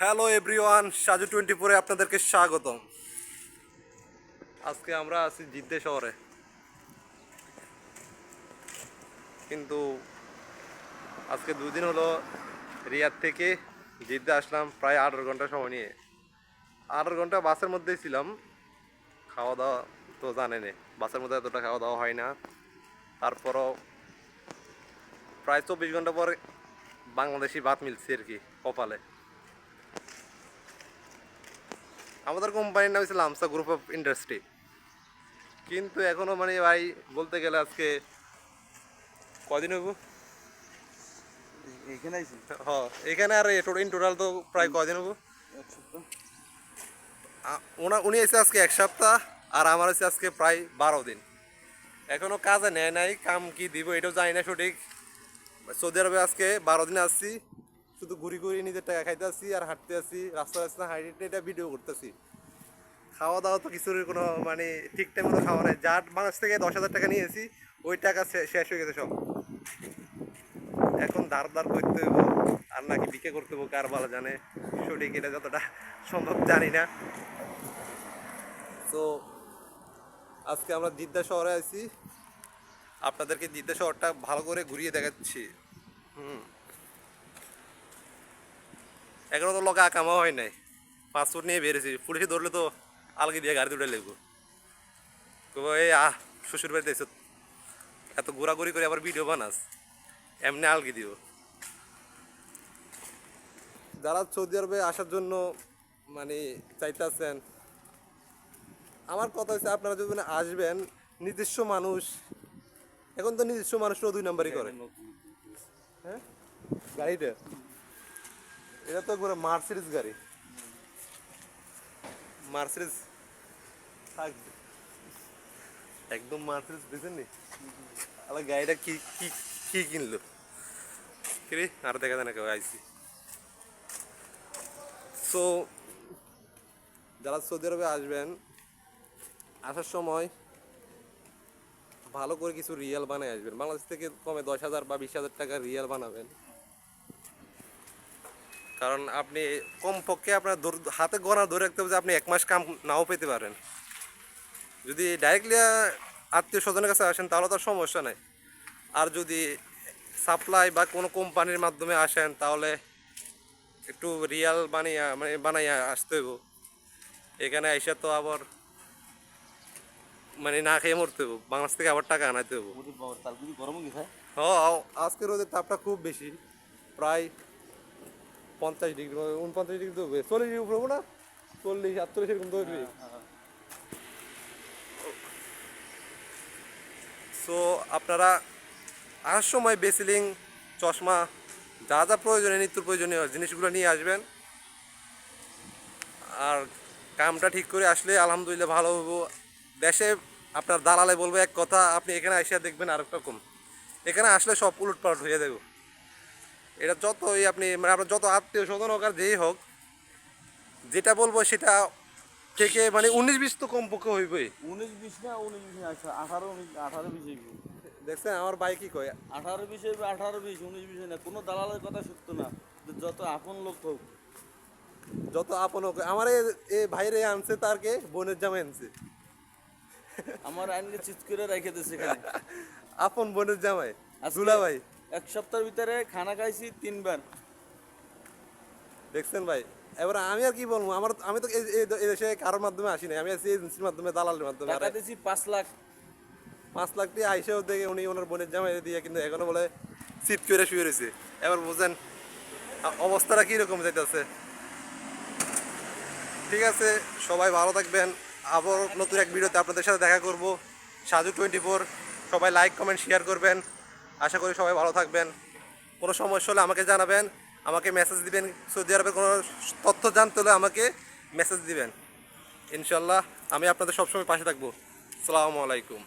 Hello everyone, Saju 24-এ আপনাদেরকে স্বাগতম। আজকে আমরা আছি জিদ্দে শহরে, কিন্তু আজকে 2 দিন হলো রিয়াদ থেকে জিদ্দে আসলাম, প্রায় 18 ঘন্টা সময় নিয়ে। 18 ঘন্টা বাসের মধ্যেই ছিলাম। খাওয়া দাওয়া তো জানেনে, বাসের মধ্যে এতটা খাওয়া দাওয়া হয় না। তারপরও প্রায় 24 ঘন্টা পরে বাংলাদেশি ভাত মিলছে আর কি কপালে। আমাদের কোম্পানির নাম হচ্ছে লামসা গ্রুপ অফ ইন্ডাস্ট্রি, কিন্তু এখনো মানে ভাই বলতে গেলে আজকে কদিন হইব এখানে আইছি এখানে, আর ইন টোটাল তো প্রায় কদিন হবো। এক সপ্তাহ। উনি এসে আজকে 1 সপ্তাহ, আর আমার হচ্ছে আজকে প্রায় 12 দিন। এখনো কাজে নেয় নাই, কাম কি দিব এটাও জানি না সঠিক। সৌদি আরবে আজকে 12 দিন আসছি, শুধু ঘুরি ঘুরি নিজের টাকা খাইতে আসছি আর হাঁটতে আসছি, রাস্তা রাস্তা হাঁটতে এটা ভিডিও করতেছি। খাওয়া দাওয়া তো কিছুর কোনো মানে ঠিক টাইম মতো খাওয়া নাই। যার বাংলাদেশ থেকে 10,000 টাকা নিয়েছি, ওই টাকা শেষ হয়ে গেছে সব। এখন ধার ধার করতে হইব, আর নাকি বিক্রি করতে হইব কার ভালো জানে, সঠিক এটা যতটা সম্ভব জানি না। তো আজকে আমরা জিদ্দা শহরে আছি, আপনাদেরকে জিদ্দা শহরটা ভালো করে ঘুরিয়ে দেখাচ্ছি। এখনো তো লোক আকামা হয় নাই, পাসপোর্ট নিয়ে বেরিয়েছি। পুলিশে ধরলে তো আলগি দিয়ে গাড়ি উঠে লাগবো, এই শ্বশুর বাড়িতে এসে এত ঘোরাঘুরি করে আবার ভিডিও বানাস, এমনি আলগি দিব। যারা সৌদি আরবে আসার জন্য মানে চাইতেছেন, আমার কথা হচ্ছে আপনারা যদি আসবেন, নিজস্ব মানুষ, এখন তো নিজস্ব মানুষরাও 2 নম্বরই করে। হ্যাঁ, গাড়িটা এটা তো পুরো মার্সিডিজ গাড়ি, মার্সিডিজ থাকবে একদম মার্সিডিজ, বুঝছেন নি? আলা গাড়িটা কি কি কি কিনলো কিরে, আর দেখা যায় না কেউ আইসি। সো যারা সৌদি আরবে আসবেন, আসার সময় ভালো করে কিছু রিয়াল বানায় আসবেন। বাংলাদেশ থেকে কমে 10,000 বা 20,000 টাকা রিয়াল বানাবেন, কারণ আপনি কমপক্ষে আপনার হাতে গোনা ধরে রাখতে হবে যে আপনি 1 মাস কাম নাও পেতে পারেন। যদি ডাইরেক্টলি আত্মীয় স্বজনের কাছে আসেন তাহলে তো সমস্যা নাই, আর যদি সাপ্লাই বা কোনো কোম্পানির মাধ্যমে আসেন তাহলে একটু রিয়াল বানাইয়া আসতে হইব। এখানে আইসা তো আবার মানে না খেয়ে মরতে হইব, বাংলাদেশ থেকে আবার টাকা আনাইতে হইব। তালগুলি গরম গেছে। আজকে রোদের তাপটা খুব বেশি, প্রায় 50 ডিগ্রি, 49 ডিগ্রি তো 40 ডিগ্রি উপরে না, 40-48 এরকম তো উঠবে। সো আপনারা আসার সময় বেসিলিং, চশমা, যা যা প্রয়োজনীয় নিত্য প্রয়োজনীয় জিনিসগুলো নিয়ে আসবেন। আর কামটা ঠিক করে আসলে আলহামদুলিল্লাহ ভালো হবো। দেশে আপনার দালালে বলবে এক কথা, আপনি এখানে আসিয়া দেখবেন আরেক রকম। এখানে আসলে সব উলটপালট হয়ে যাবে। এটা যতই আপনি মানে আপনার যত আত্মীয় স্বজন হোক আর যেই হোক, যেটা বলবো সেটা থেকে মানে 19-20 তো কমপক্ষে হইবই। 19-20 না, 19-20 না, 18-19, 18-20 দেখছেন আমার ভাই কি কয়, 18-20, 18-20, 19-20 না। কোনো দালালের কথা সত্য না। যত আপন লোক হোক, যত আপন হোক। আমার এ ভাইরে আনছে, তারকে বোনের জামাই আনছে, আমার আইনকে চিৎ করে রেখে দিচ্ছে এখানে। আপন বোনের জামাই, আজকে দুলা ভাই। এক সপ্তাহের ভিতরে খানা খাইছি 3 বার। দেখছেন ভাই, এবার আমি আর কি বলবো, আমি তো এই দেশে কারোর মাধ্যমে আসি নাই, আমি আছি এজেন্সির মাধ্যমে, দালালের মাধ্যমে। টাকা দিয়েছি 5 লাখ। 5 লাখ দিয়ে আইসেও দেখে উনি ওনার বোনের জামাই দিয়ে কিন্তু এখনো বলে সিট করে শুয়ে রয়েছে। এবার বুঝেন অবস্থাটা কীরকম যাইতেছে। ঠিক আছে, সবাই ভালো থাকবেন। আবার নতুন এক ভিডিওতে আপনাদের সাথে দেখা করব, সাজু 24। সবাই লাইক কমেন্ট শেয়ার করবেন। আশা করি সবাই ভালো থাকবেন। কোনো সমস্যা হলে আমাকে জানাবেন, আমাকে মেসেজ দিবেন। সৌদি আরবের কোনো তথ্য জানতে হলে আমাকে মেসেজ দিবেন। ইনশাল্লাহ আমি আপনাদের সবসময় পাশে থাকবো। আসসালামু আলাইকুম।